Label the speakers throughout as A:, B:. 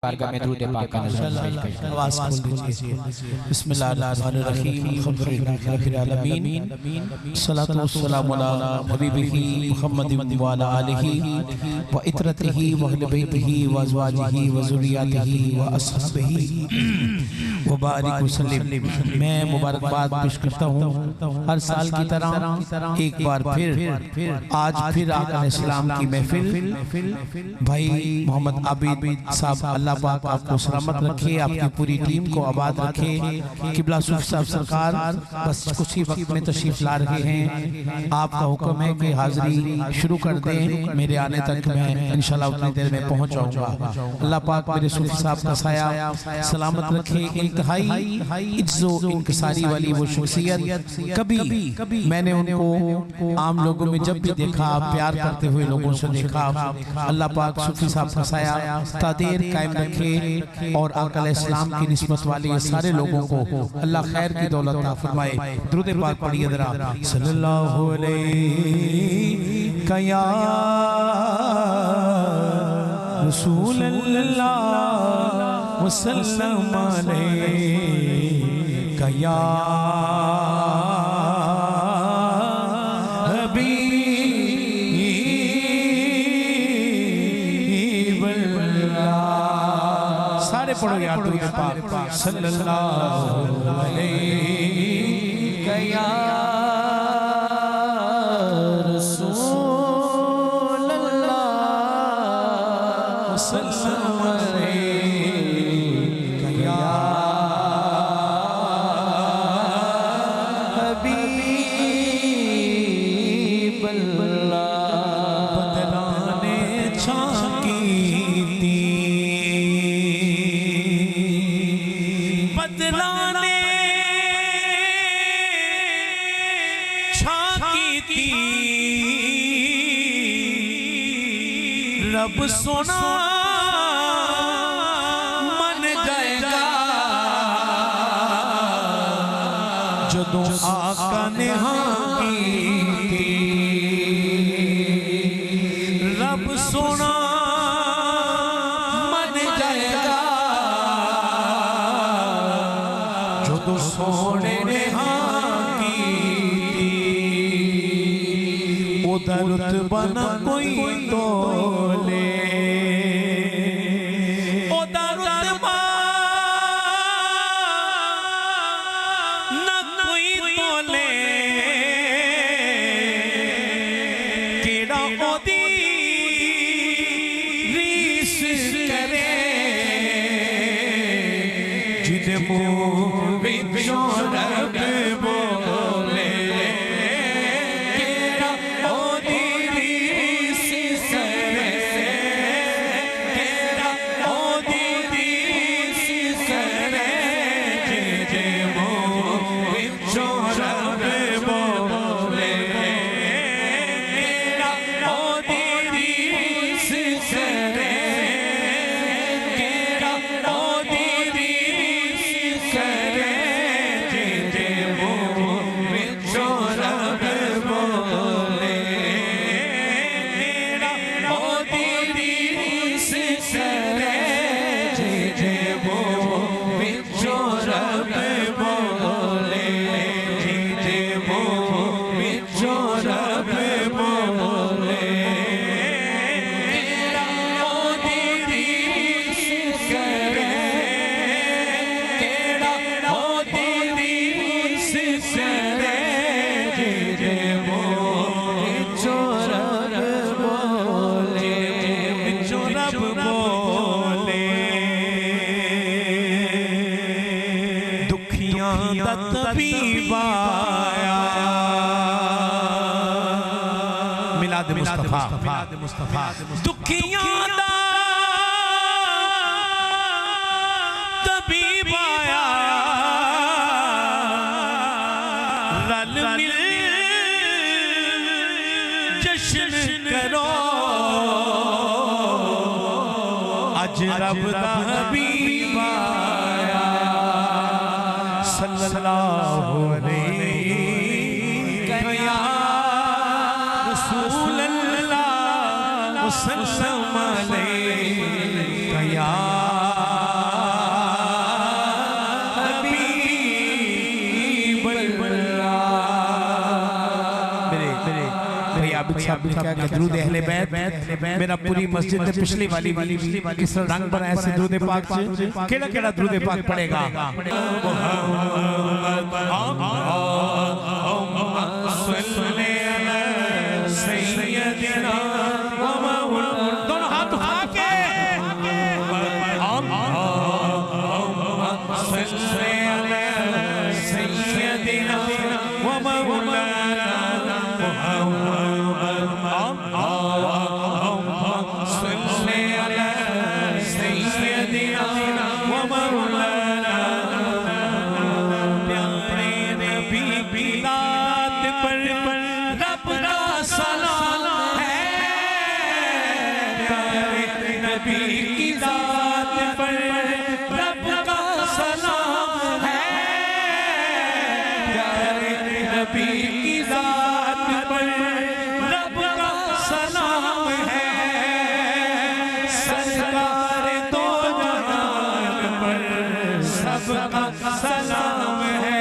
A: बारगाह में दुरूद पाक का नज़र
B: आवाज़ खोल दीजिए। बिस्मिल्लाहिर्रहमानिर्रहीम अल्हम्दुलिल्लाहि रब्बिल आलमीन सल्लल्लाहु वस्सलामु अला हबीबिही मुहम्मदिन व अला आलिही व इतरतिही व अहले बैतिही व अज़वाजिही व ज़ुर्रिय्यतिही व अस्हाबिही व बारिक वसल्लिम। मैं मुबारकबाद पेश करता हूँ हर साल की तरह एक बार फिर आज फिर आका अलैहिस्सलाम की महफिल भाई मोहम्मद आबिद साहब पाक आपको सलामत रखे, आपकी पूरी टीम को आबाद रखे। किबला सूफ़ी साहब सरकार बस कुछ ही वक्त में तशरीफ ला रहे हैं। आपका हुक्म है कि हाजिरी शुरू कर दें, मेरे आने तक मैं इंशाल्लाह उतनी देर में पहुंच जाऊंगा। अल्लाह पाक मेरे सूफ़ी साहब का साया सलामत रखे। इंतहाई इज्जो इंकसारी वाली वो शख्सियत, कभी मैंने उनको आम लोगों में जब भी देखा, प्यार करते हुए लोगों से देखा। अल्लाह पाक सूफ़ी साहब का साया तादेर कायम रखे और आका अलैहिस्सलाम की निस्बत वाले ये सारे लोगों को अल्लाह खैर की दौलत अता फरमाए। दुरूद पाक पढ़िए जरा। सल्लल्लाहु अलैहि या रसूल अल्लाह वसल्लम अलैहि या पढ़ो यार दुरूद पाक। सल्लल्लाहु अलैहि या रसूल अल्लाह सल्लल्लाहु अलैहि या हबीब अल्लाह। बदलाने छाकी रब सोना मन जाएगा जदों आका ने हाँ की। रब सोना मन जाएगा जदों सोने ने हाँ की। उधर रुतबा न कोई तोले, उधर रुतबा न कोई तोले। केड़ा ओदी रीस करे जिने मुँह विचों रब बोले। मिलाद मुस्तफा दुखियां दा तबीब आया, रल मिल जश्न करो। अज रब दा हबीब आया सल्लल्लाहु अलैहि या रसूल अल्लाह वसल्लम अलैहि या साहब लिखा कि दुरूद अहले बैत मेरा पूरी मस्जिद में पिछली वाली किस रंग बनाया से दुरूद पाक केड़ा केड़ा दुरूद पाक पड़ेगा। दोनों हाथ उठा के सलाम है।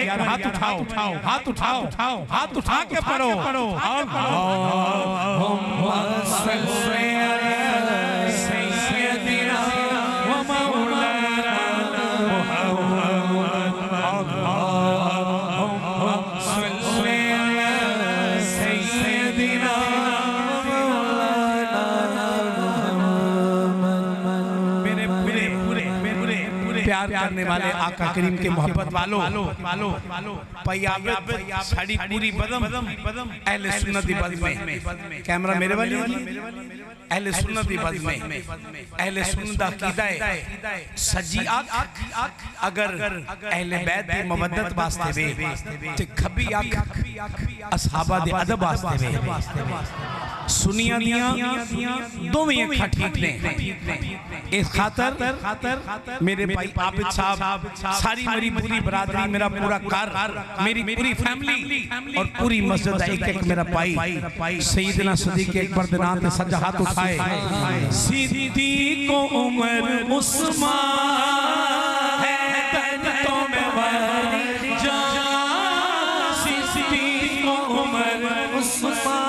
B: यार हाथ उठाओ हाथ उठाओ हाथ उठा के पढ़ो। प्यार करने वाले आका करीम के मोहब्बत वालों साड़ी पूरी बदम अहले सुन्नत दी बद में कैमरा मेरे वाली अहले सुन्नत दी बद में अहले सुन्नत दा अकीदा है सजी आँख अगर अहले बैत दी मवद्दत वास्ते वे ते खबी आँख असहाबा दे अदब वास्ते वे। सुनिया दिया दोवें अखा ठीक ने। इस खातर मेरे भाई आबिद साहब, सारी मेरी पूरी बरादरी, मेरा पूरा घर, मेरी पूरी फैमिली और पूरी मस्जिद, एक एक मेरा भाई सैयदना सिद्दीक़ अकबर दे नाम पे सज्जा हाथ उठाए। सिद्दीक़ को उमर उस्मान है तो मैं वाली जान, सिद्दीक़ को उमर उस्मान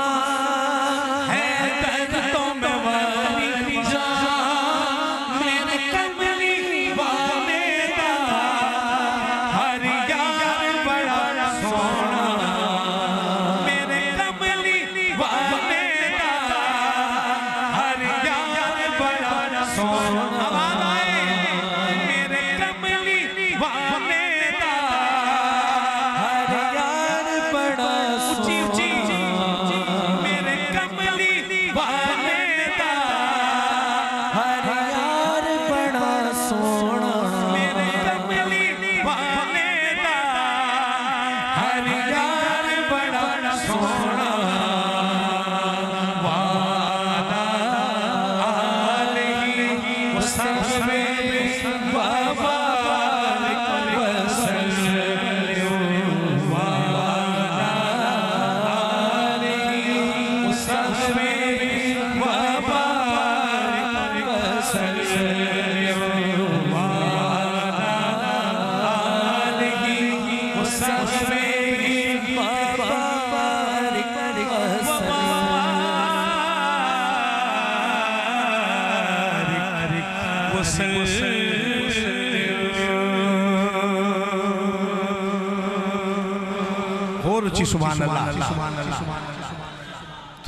B: सुभान अल्लाह।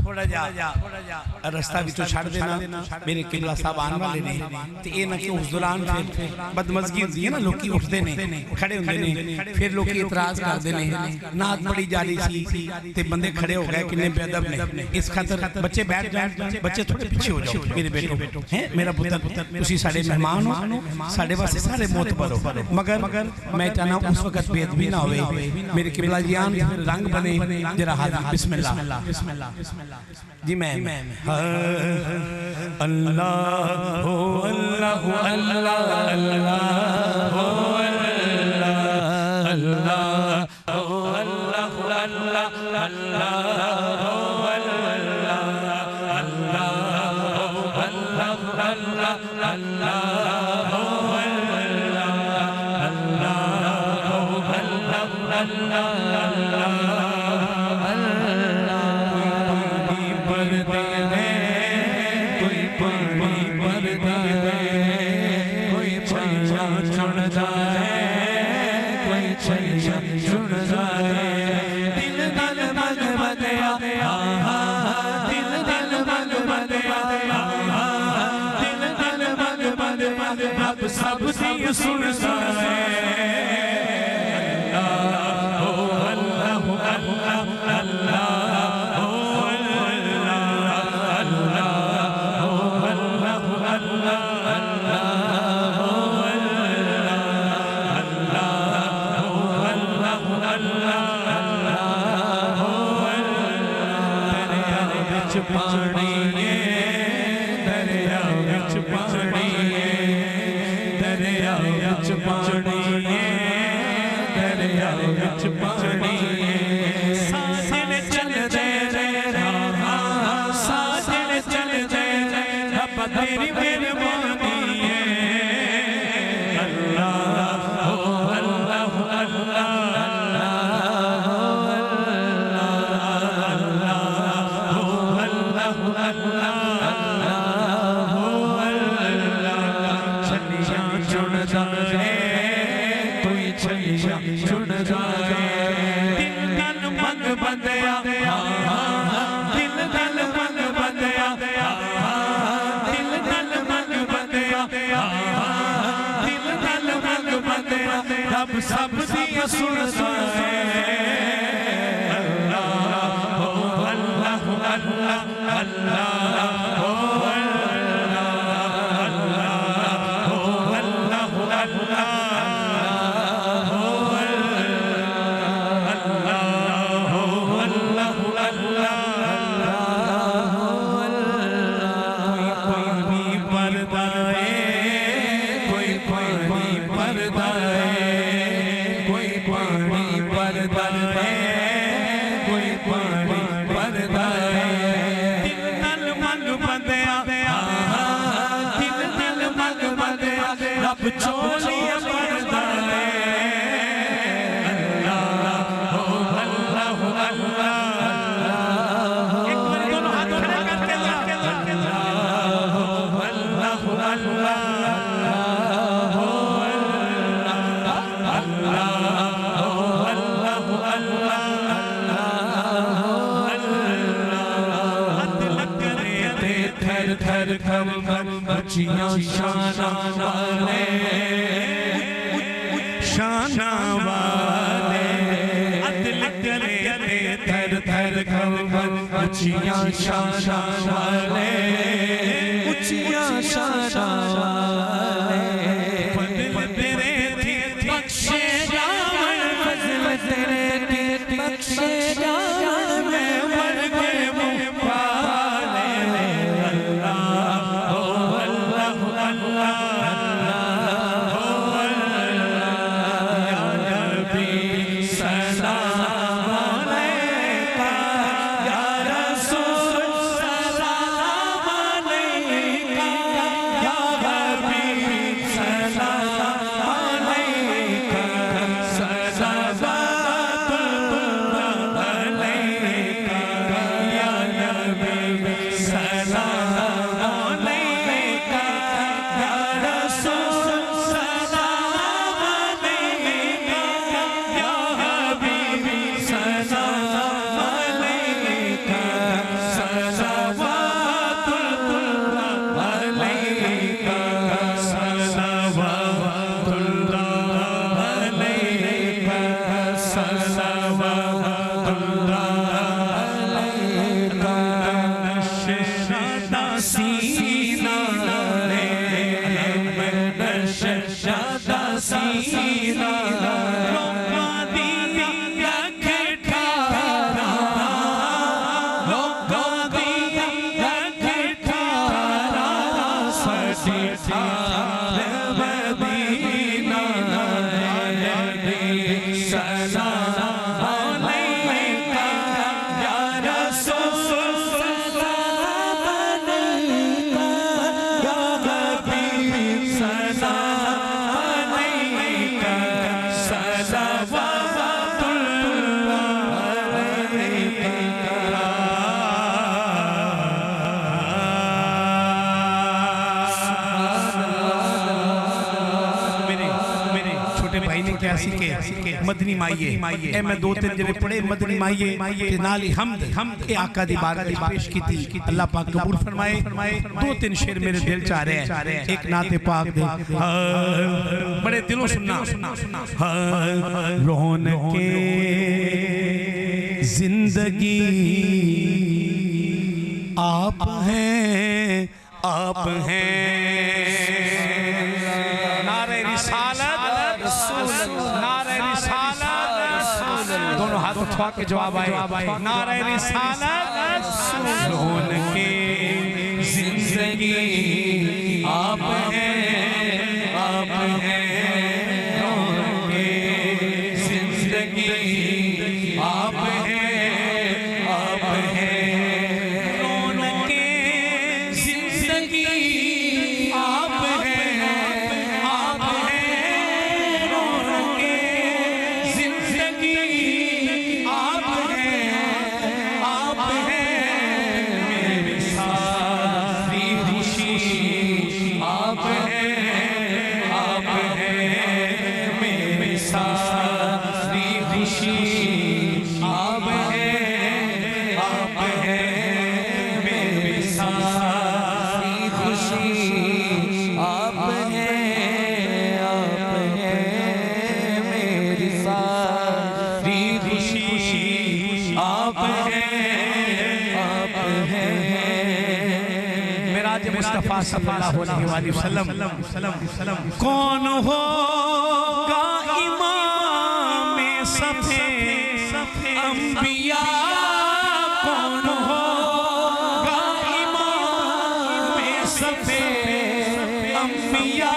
B: थोड़ा जा रास्ता भी तो छड़ देना, मेरे किबला साहब आने वाले ने ते ए ना कि उस दौरान फिर बदमज़गी होंदी है ना, लोग उठते ने खड़े होंदे ने, फिर लोग इतराज करते ने, नात पड़ी जा रही सी ते बंदे खड़े हो गए, किन्ने बेअदब ने। इस खातर बच्चे बैठ जाए, बच्चे थोड़े पीछे हो जाओ। मेरे बेटो हैं, मेरा पुत्र, तुसी साडे मेहमान हो, साडे वास्ते सारे मोतबर हो, मगर मैं चाहना उस वक्त बेअदबी ना होवे। मेरे किबला जियान रंग बने जरा हाथ बिस्मिल्लाह जी। मैं अल्लाह हो अल्लाह हो अल्लाह अल्लाह हो अल्लाह अल्लाह हो अल्लाह हो अल्लाह अल्लाह हो अल्लाह अल्लाह हो अल्लाह अल्लाह अल्लाह हो अल्लाह अल्लाह हो अल्लाह अल्लाह सब सुनता है। अल्लाह हो अल्लाह हो अल्लाह अल्लाह हो अल्लाह अल्लाह हो अल्लाह हो अल्लाह अल्लाह हो अल्लाह हो अल्लाह हो अल्लाह अल्लाह हो अल्लाह। दरिया विच पानी है, दरिया विच पानी है, दरिया विच पानी है, दरिया विच पानी है। साजन चल दे रे साजन चल दे रे, रब तेरी मेहरबानी है। अल्लाह हो अल्लाह हो अल्लाह अल्लाह हो अल्लाह हो अल्लाह हो अल्लाह बंदया दिल दल मन बंदया, दिल दल मन बंदया, दिल दल मन बंदया, रब सब दी सुनता है। अल्लाह हो अल्लाह हो अल्लाह अल्लाह हो अल्लाह अल्लाह हो अल्लाह हो अल्लाह अल्लाह थर खम ऊंचियां शाना वाले शाना वाले अदल करे थर थर खम ऊंचियां शाना वाले ऊंचियां शाना वाले फजल तेरे बख्शे जावन फजल तेरे बख्शे जावन में मर के मुबाले अल्लाह ओ अल्लाह अल्लाह अल्लाह ओ अल्लाह या नबी सलाम अलैका या रसूल सलाम अलैका या हबीब सलाम अलैका सलावतुल्लाह अलैका या नबी सलाम अलैका या रसूल सलाम अलैका या हबीब सलाम अलैका सलावतुल्लाह अलैका सलावतुल्लाह अलैका सलावतुल्लाह अलैका नशशादा सीना रे नशशादा सीना रोका दिया खठारा रोका दिया खठारा सदी मदीना सलाम अलैका या रसूल सलाम अलैका या हबीब सलाम अलैका सलावतुल्लाह अलैका। मेरे छोटे भाई ने क्या सीखे मदनी माइये ए मैं दो तीन जने पढ़े मदनी माइये ते नाल ही हमद ए आका दी बारगाह च पेश कीती अल्लाह पाक कबूल फरमाए। दो तीन शेर मेरे दिल च आ रहे हैं एक नाते पाक दे बड़े दिलों सुनना रौनके जिंदगी आप हैं नारे रिसालत नारे रिसालत दोनों हाथ उठा के जवाब आए नारे रिसालत रौनके जिंदगी आप हैं रौनके जिंदगी आप हैं रौनके जिंदगी आप हैं रौनके जिंदगी आप हैं मेरी सारी खुशी आप हैं मेरी सारी खुशी आप हैं मेरी सारी खुशी आप हैं मेरी सारी खुशी आप हैं मेराज मुस्तफा सल्लल्लाहु अलैहि वसल्लम कौन होगा इमाम सफे अंबिया कौन होगा इमाम सफे अंबिया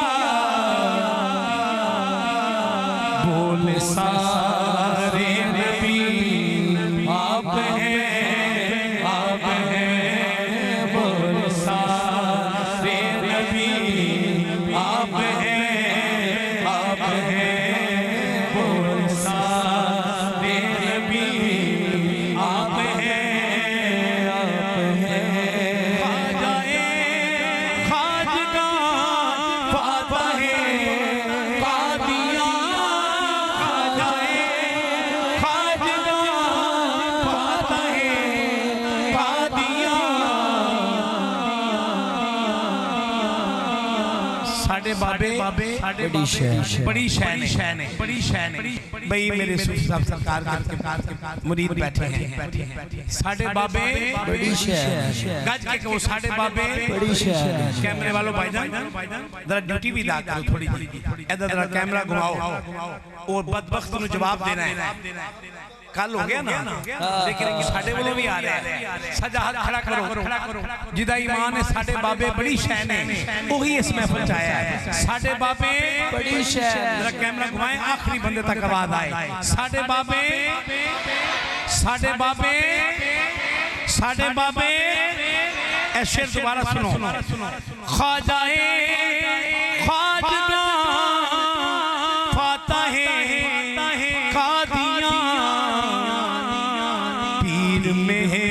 B: बोले सारे नबी आप हैं बोले सारे नबी आप हैं बोले सारे नबी साडे बाबे बड़ी शैन है भाई मेरे सूफी साहब सरकार के मुरीद बैठे हैं साडे बाबे बड़ी शैन गज के वो साडे बाबे बड़ी शैन कैमरे वालों भाईजान जरा ड्यूटी भी अदा करो थोड़ी इधर जरा कैमरा घुमाओ और बदबख्त नु जवाब देना है कल हो गया ना लेकिन साडे वालों भी आ रहा है सजा हाथ खड़ा करो जिदा ईमान है साडे बाबे बड़ी शैन है वही इस महफिल च आया है साडे बाबे बड़ी शैन जरा कैमरा घुमाएं आखिरी बंदे तक आवाज आए साडे बाबे ऐ शेर दोबारा सुनो ख्वाजाए ख्वाजना फाताहे कादियां पीर मेरे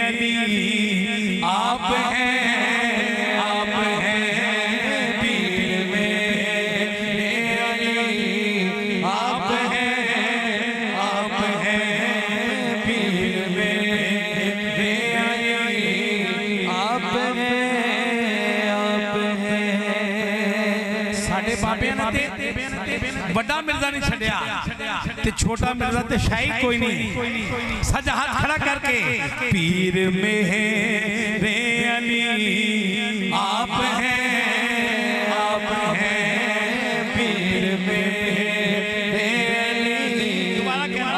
B: अली आप हैं पीर मेरे अली आप हैं पीर मेरे अली आप हैं साडे बाबे ने बड़ा मिर्जा नहीं छड़िया ते छोटा मिर्जा ते शाही कोई नहीं सजा हाथ खड़ा करके पीर मेरे अली आप हैं पीर मेरे अली दोबारा कहना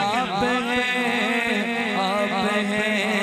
B: आप हैं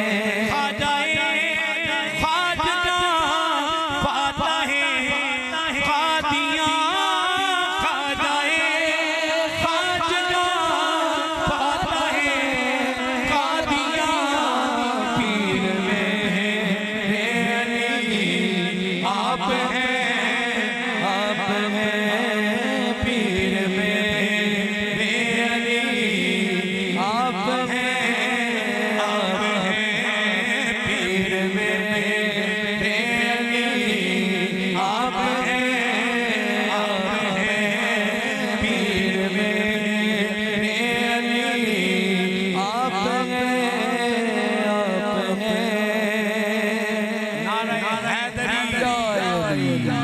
B: ख्वाजना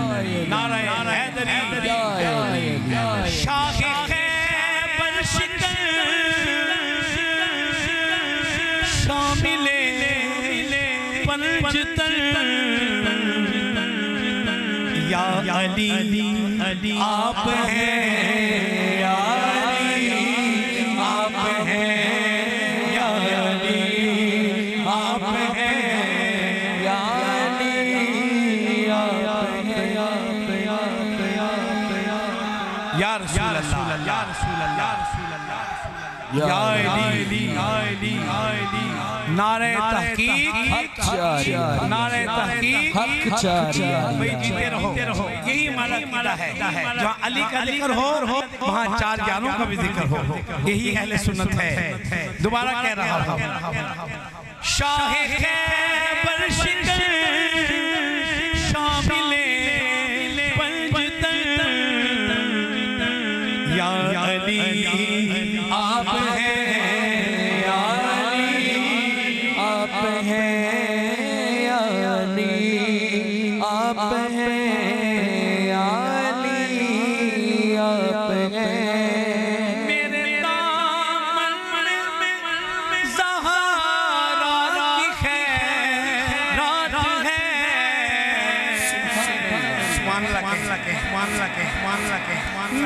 B: फाताहे कादियां या अली आप हैं या अली आप हैं या अली आप हैं या अली आप हैं या रसूल अल्लाह या रसूल अल्लाह या अली नारे तहकीक नारे तहकीक भाई जीते रहो यही हमारा कीदा है जहाँ अली का जिक्र हो वहाँ चार जानों का भी जिक्र हो यही अहले सुन्नत है दोबारा कह रहा हूँ शाह खैबर शिकन शामिले पंजतन या अली आप हैं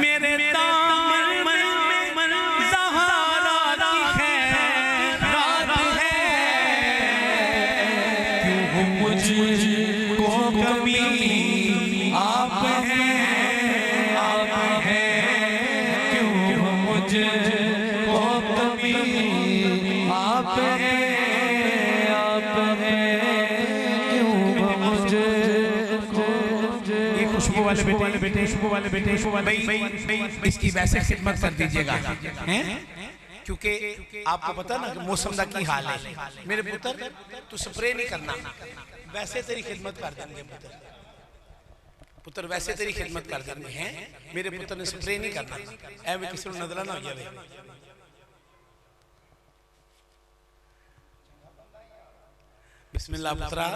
B: मेरे दामन में ज़हरा की खैरात है क्यों मुझको कभी आप हैं क्यों मुझको कभी आप हैं खुशबू वाले बेटे भाई इसकी वैसे खिदमत कर दीजिएगा क्योंकि आपको पता ना कि मौसम का की हाल है मेरे पुत्र तू स्प्रे नहीं करना वैसे तेरी खिदमत कर देंगे पुत्र वैसे तेरी खिदमत कर देंगे हैं मेरे पुत्र ने स्प्रे नहीं करना एवं किसी को नजर ना हो जाए बिस्मिल्लाह पुत्रा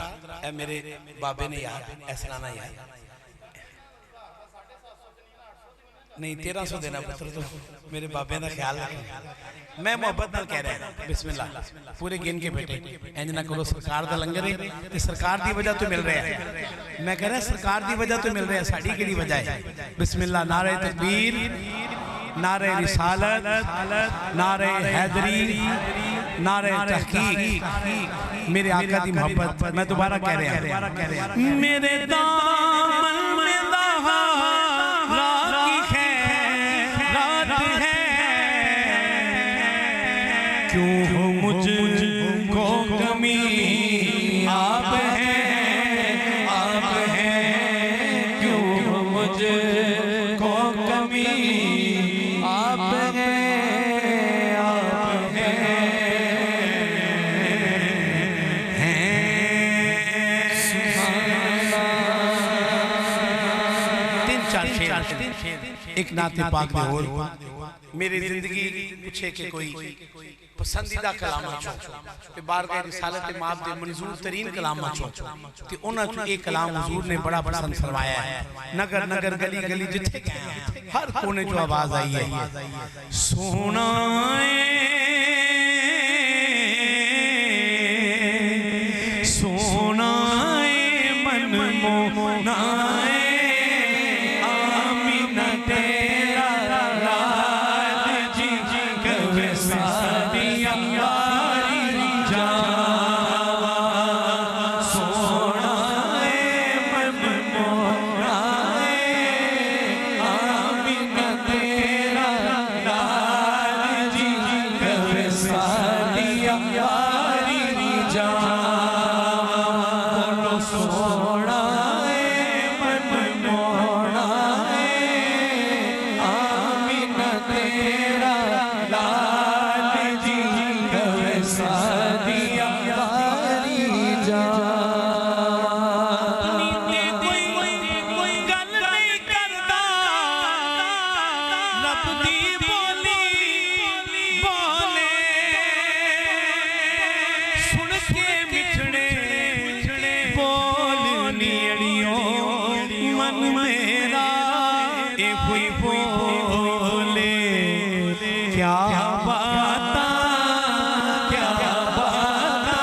B: ए मेरे बाबे ने यार ऐसा ना यार नहीं 1300 देना पुत्र तो मेरे बाबे का ख्याल रख। मैं मोहब्बत नाल कह रहा बिस्मिल्लाह पूरे गिन के बेटे इंज ना करो सरकार दा लंगर है ते सरकार दी वजह तो मिल रहा है। मैं कह रहा सरकार दी वजह तो मिल रहा है, साड़ी केड़ी वजह है? बिस्मिल्लाह नारे तकबीर, नारे रिसालत, नारे हैदरी, नारे तहकीक, मेरे आका दी मोहब्बत। मैं दोबारा कह रहा हूं मेरे दामन में क्यों मुझको कमी आप हैं क्यों मुझको कमी आप तीन चार शेर एक नाते पाक दे और मेरी जिंदगी पूछे कि कोई पसंदीदा कलाम ते बारगाह रिसालत माफ दे मंजूर तरीन कलाम ते उन्हां चों एक कलाम हुजूर ने बड़ा पसंद फरमाया है। नगर नगर गली गली जिथे हर कोने चों आवाज आई है सोना सोना मन मोना आमीना तेरा लाल जी कवे सादिया यारी जावा सोना मन मोना आमीना तेरा लाल जी कवे सादिया यारी जावा सोना मन मोना आमीना तेरा लाल जी कवे सादिया यारी जावा। कोई गल नहीं करदा रब दी बोली बोले सुन के मिठड़े मन मेरा ए हुई बोले क्या बाता क्या बाता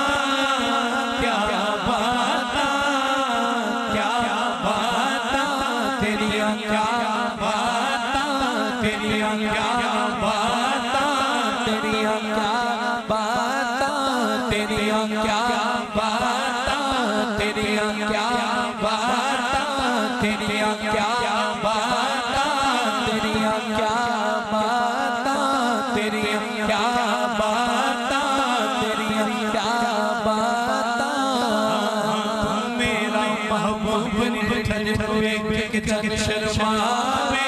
B: क्या बाता क्या बाता तेरिया क्या बाता तेरिया क्या बाता तेरिया क्या बाता तेरिया क्या बाता तेरिया क्या बाता तेरिया क्या बाता तेरिया क्या बाता तेरिया क्या बाता तेरिया क्या बाता मेरा महबूब निठन हुए के चन शर्मावे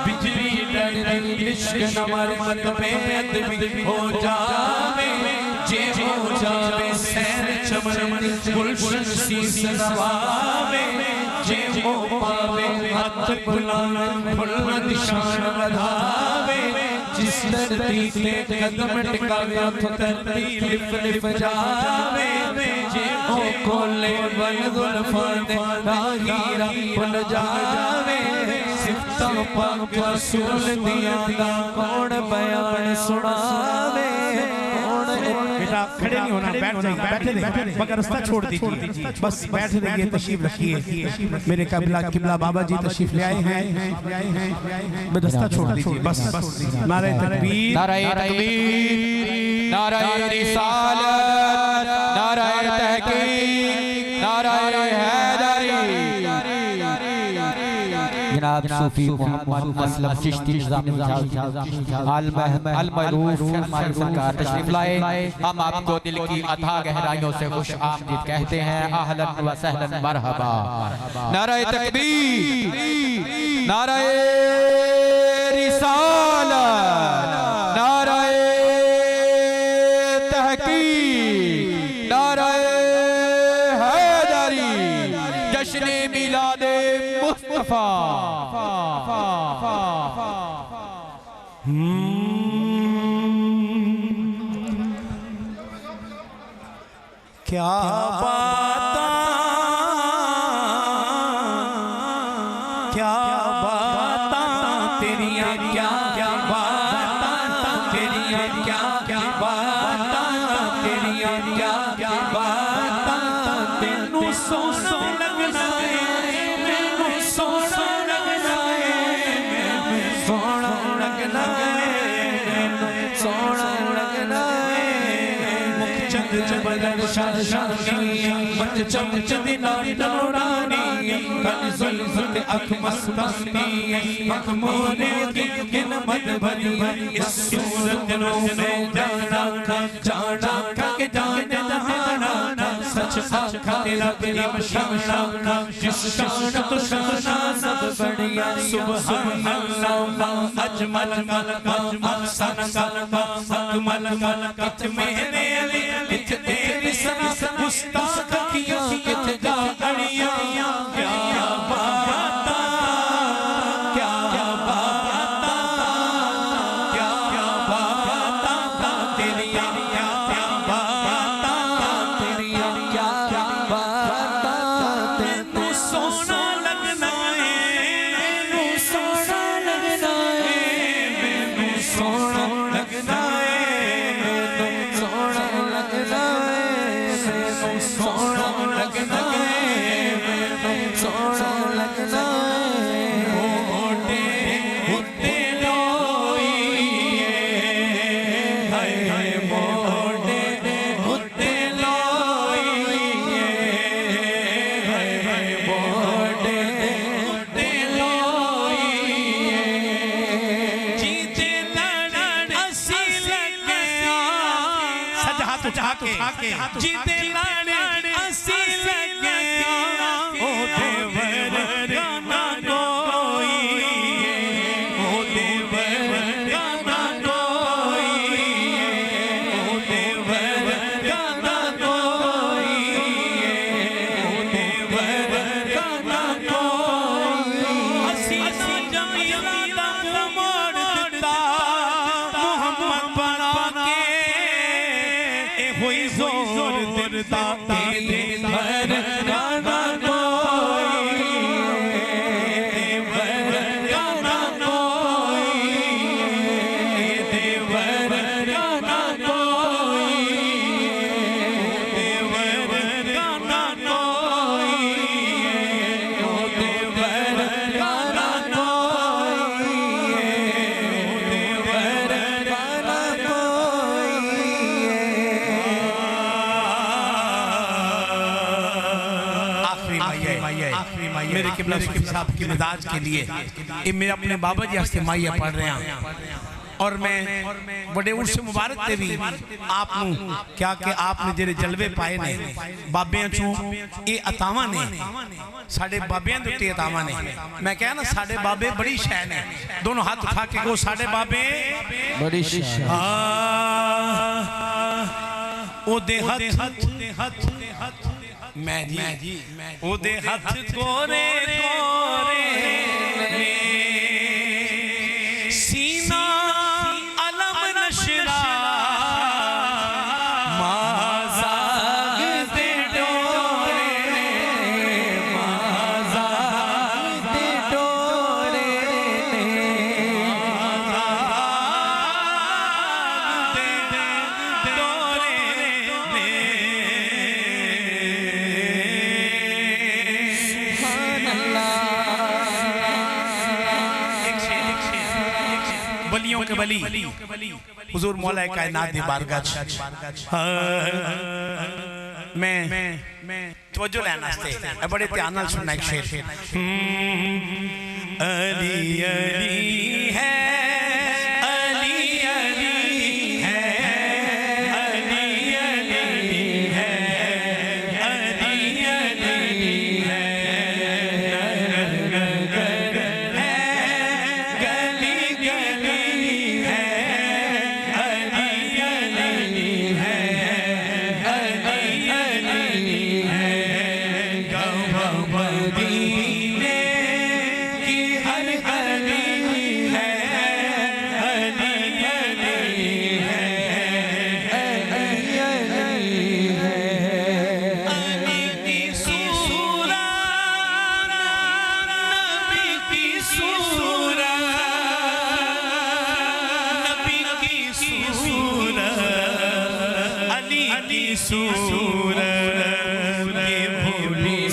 B: बिजली डर इश्क नमर मत में अदबी हो जावे जे हो जावे सैर चमन गुलशन सी सनवावे जे हो पावे हाथ बुलावे फुल निशान बढ़ावे जिस धरती पे कदम टिकावे उस धरती लिफ लिफ जावे जे हो कोले बन जुल्फां दे राहीरा भुल जावे सिफ्तां पाक रसूल दियां दा कौन बयान सुनावे। बेटा खड़े नहीं होना, बैठ जाइए, बैठे रहिए, मगर रास्ता छोड़ दीजिए, बस बैठ रहिए, तशरीफ रखिए। मेरे किबला बाबा जी तशरीफ ले आए हैं, रास्ता छोड़ दीजिए बस। नारे तकबीर,
A: नारे तकबीर, नारे रिसालत, नारे तहकीक, नारे हैदरी। जनाब सूफी मोहम्मद असलम चिश्ती निज़ामी अल-मरूफ हमारे सरकार तशरीफ लाए। हम आपको दिल की अथाह गहराइयों से खुश आमदीद कहते हैं। अहलन व सहलन मरहबा। नारे तकबीर, नारे रिसालत, नारे तहकीक, नारे हैदरी। जश्न मिलादे मुस्तफा।
B: क्या बाता क्या बाता तेरी सोना लगना है, मैनू सोना लगना है, सोना लगना है, सोना लगना है। मुख चंद बदन शाशानी, मत चमच दिना डोरानी, कल जुल्फत अख मस्तानी, अख मोरे की किन मत भरी, इस सूरत रो में जाना के जाने जहाना, सच आखा तेरा तेरी शाना, जिस शान तो शाना सब बढ़िया, सुबहान अल्लाह अजमल अहसन अकमल कित मेरे अली कित तेरी सना, मुस्ताक किया कित गाड़िया, क्या बाता क्या बाता क्या बाता तेरी, क्या बाता तेरी, क्या बाता तेनू सोना लगना है, मैनू सोना लगना है, मैनू सोना लगना है, मैनू सोना लगना है, मैनू सोना लगना है, मैनू सोना लगना है। मोटे हुत्ते लोइए, हाय हाय मोटे हुत्ते लोइए, हाय हाय मोटे हुत्ते लोइए, जीते लड़न असी लगे सज हाथ उठा के, जीते लड़न असी लगे, ओ देवर गाना कोई, ओ देवर गाना कोई, ओ देवर गाना कोई, ओ देवर गाना कोई, असी जमीला दा मोड़ दिता मोहम्मद बना के, ए होई जोर दिता देवर गाना कोई, देवर गाना कोई, देवर गाना कोई, देवर गाना कोई, देवर गाना कोई, देवर गाना कोई। आखिरी माइया मेरे किबला साहब के मिजाज के लिए ये मेरे अपने बाबा जी हस्ते माइया पढ़ रहे हैं, और मैं बड़े उर्स मुबारक ते भी आप क्या कि आपने जेरे जलवे पाए ने बाबियां चों ये अतावां ने, साडे बाबियां दे उत्ते अतावां ने। मैं कहा ना साडे बाबे बड़ी शै ने, दोनों हाथ उठा के कहो साडे बाबे
A: बड़ी शै,
B: ओ दे हथ मैं जी ओदे हथ गोरे गोरे सीना अलम नशरा माज़ाग दे डोरे, माज़ाग दे डोरे, माज़ाग दे डोरे बलियों के बली हुजूर मौला कायनात दी बारगाह मैं तवज्जो लेना वास्ते बड़े ध्यान नाल सुनना एक शेर। अली अली है, अली अली है, अली अली है, अली अली है, गली गली है, अली अली है, अली अली है, गाँव मदीने की हर गली है, अली अली है, अली अली है, अली की सूरत नबी की सूरत, नबी की सूरत, अली की सूरत ये भूली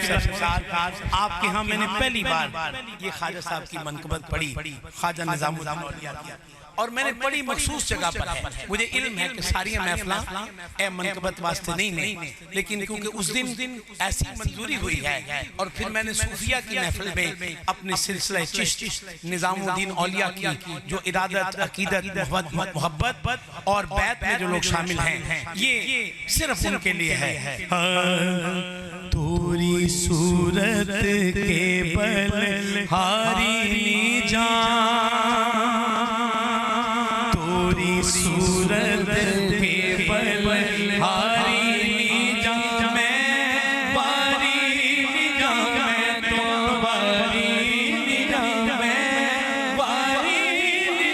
B: रसूल सरकार आपके यहाँ मैंने पहली बार ये ख्वाजा साहब की मनकबत पढ़ी, ख्वाजा निजामुद्दीन औलिया की, और मैंने बड़ी मखसूस जगह पर है। मुझे इल्म है कि सारी महफिलां ए मनकबत वास्ते नहीं, लेकिन क्योंकि उस दिन ऐसी मंजूरी हुई है और फिर मैंने सूफिया की महफिल में अपने सिलसिला चिश्त निजामुद्दीन औलिया की जो इरादत, अकीदत, मोहब्बत और बैत में जो लोग शामिल हैं, ये सिर्फ उनके लिए है। तोरी सूरत के बल हारी जान, सूरत के बल हारी जा, मैं बारी जा, मैं तो बारी जा, मैं बारी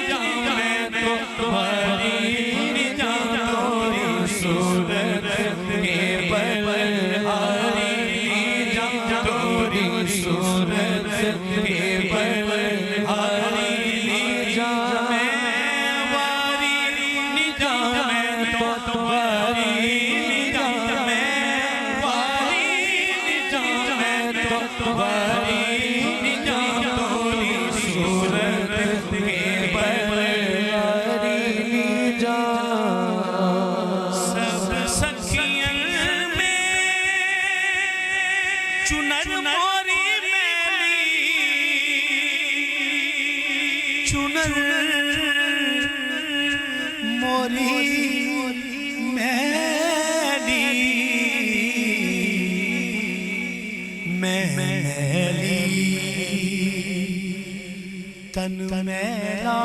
B: जा, मैं तो बारी जा, तोरी सूरत के बल हारी जा, तोरी सूरत के बल हारी जा, तन मेरा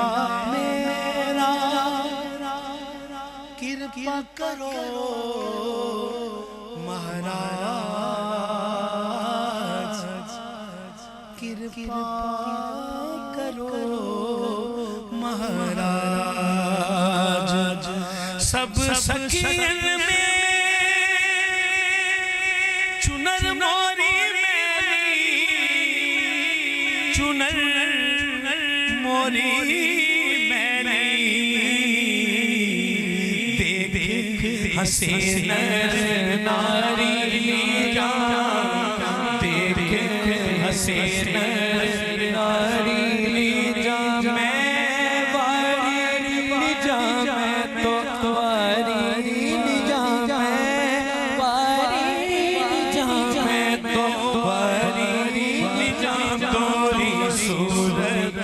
B: मेरा कृपा करो महाराज, कृपा करो महाराज। सब सखियन में चुनर मोरी मेरी, चुनर मोरी मैंने देख हसीन नारी जा, देख हसीन नारी जा, मैं वारी जा, मैं तो वारी जा, मैं वारी जा, मैं तो वारी जा, तोरी सूरत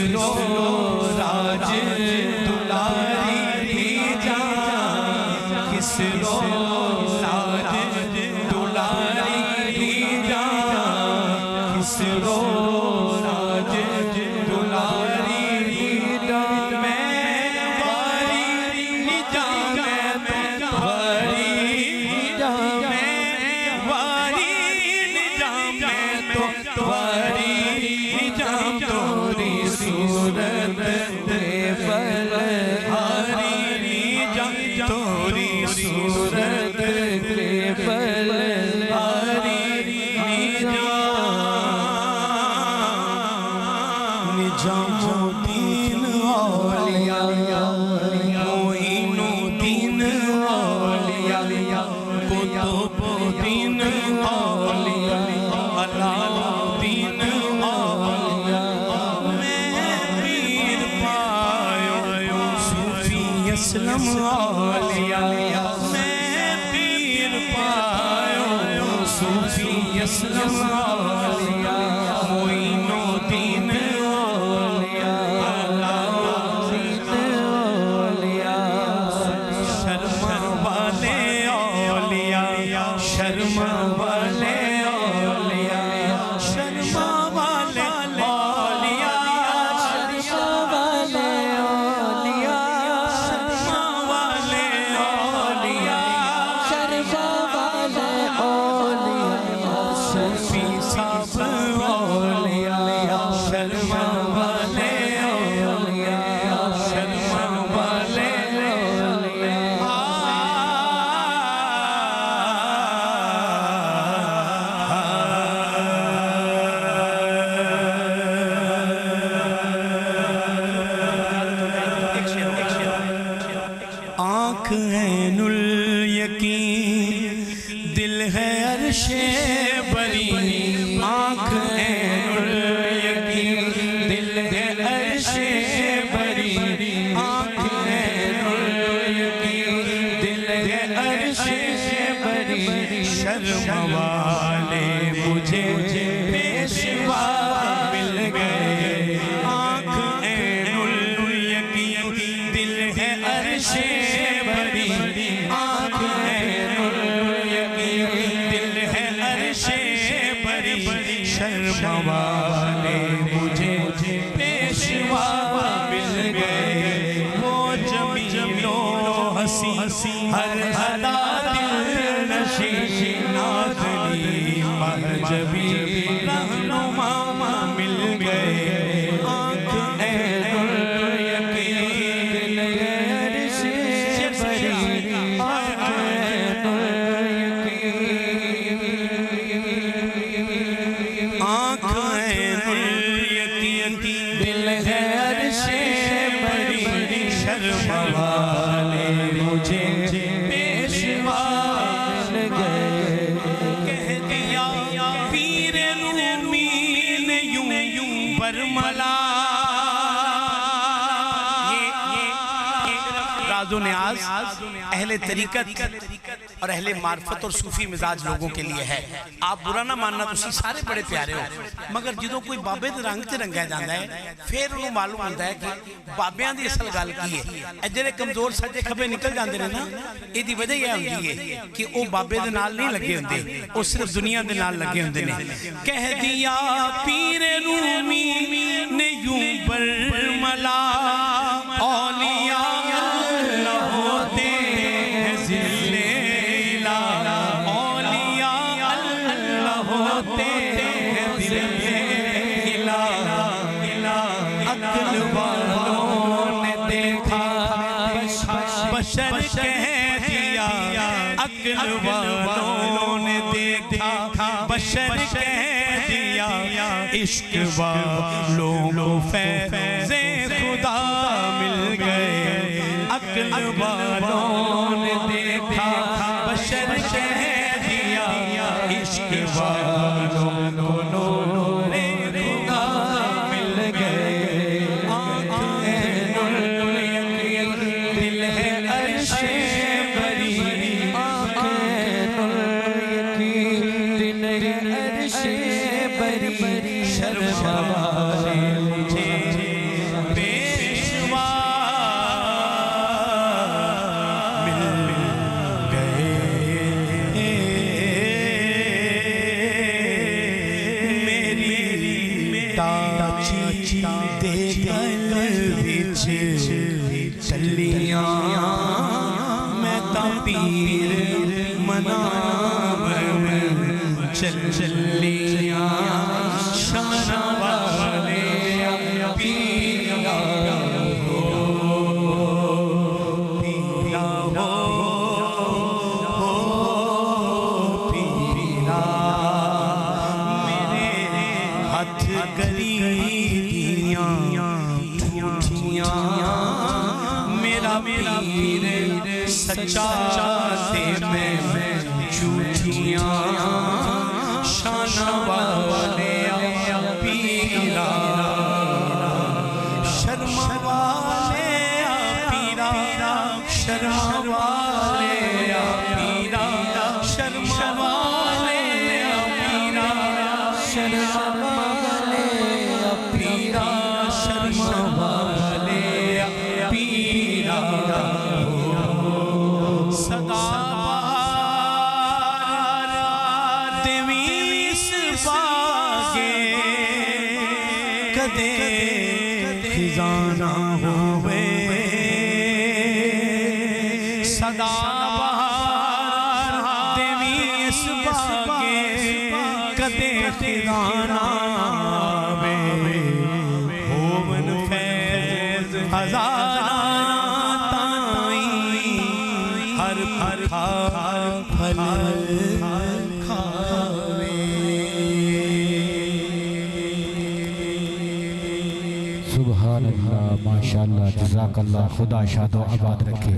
B: किसरो राज दुलारी भेजा, किसरो राज दुलारी भेजा, किसरो राज दुलारी भेजा। मैं वारी निजा मैं तुम्हारी जा, मैं वारी निजा मैं तो तुम्हारी जा, तोरी सूरत दे फल हारी निजा, तोरी सूरत के फल हारी निजा। निजामुद्दीन औलिया मोइनुद्दीन औलिया कुतुबुद्दीन औलिया अलाउद्दीन औलिया। मैं पीर पायो सूफी असलम औलिया, मैं पीर पायो सूफी असलम औलिया। मोइनुद्दीन औलिया अलाउद्दीन औलिया। शर्मा वाले औलिया, शर्मा वाले औलिया, शर्मा वाले औलिया, शर्मा वाले औलिया, शर्मा वाले औलिया, शर्मा वाले औलिया। सूफी साहब औलिया, शर्मा वाले औलिया, शर्मा वाले आँख है नुल यकीन, दिल है अर्शे बरी। आँख है नुल यकीन, दिल है अर्शे बरी। आँख है नुल यकीन, दिल है अर्शे बरी। शर्म वाले मुझे पेशवा मिल गए। आँख है नुल यकीन, दिल है अर्शे बरी। आँख है नुल यकीन, दिल है अर्शे बरी। शर्म वाले मुझे पेशवा मिल गए। वो जमीलो हसी हर अदा दिल नशी, नाज़नी महजबी रहनुमा मिल गए। आँख है नुल यकीन, दिल है अर्शे बरी। आँख है नुल यकीन, आँख है नुल यकीन, दिल है अर्शे बरी। शर्म वाले मुझे पेशवा मिल गए। कह दिया पीर रूमी ने यूं बरमला। ये राज़ो नियाज़ अहले तरीक़त और अहले मार्फत और सूफी मिजाज लोगों के लिए है। आप बुरा ना मानना, तुसी सारे बड़े प्यारे हो, मगर जो कोई बाबे दे रंग ते रंगा जाता है फिर उन्हें मालूम होता है कि बाबियां दी असल गल की है। जिहड़े कमजोर सज्जे खब्बे निकल जाते हैं ना, इसकी वजह यह होती है कि वो बाबे दे नाल नहीं लगे होंगे, वो सिर्फ दुनिया दे नाल लगे होंगे ने। कह दिया पीर रूमी ने यूं बरमला, औलिया अल्लाह होते हैं ज़िल्ले इला। औलिया अल्लाह होते हैं ज़िल्ले इला। अक्ल वालों ने देखा बशर कह दिया। अक्ल वालों ने देखा बशर कह दिया। इश्क वालों को फैज़े खुदा मिल गए। अक्ल वालों ने देखा बशर कह दिया। इश्क वालों को नूरे खुदा मिल गए। आँख है नुल यकीन, दिल है अर्शे बरी। आँख है नुल यकीन, दिल है अर्शे बरी। शर्म वाले मुझे ताची दे गल विच चलियां मैं ता पीर मनाव चलियां शाना वाले पीरा हो पीरा हो पीरा मेरे हाथ गली दियां झूठियां मेरा पीर सच्चा ते मैं झूठियां शाना वाले पीरा शर्मा वाले पीरा शर्मा वाले पीरा शर्मा वाले पीरा शर्मा वाले पीरा शर्मा वाले पीरा सदा कदे खिजाना होवे सदा बहार देवी इस बागे कदे खिजाना वे होवन फैज हजारा ताई हर हर फल खावे
A: सुभान अल्लाह माशाअल्लाह जज़ाकल्लाह खुदा शादो आबाद रखे।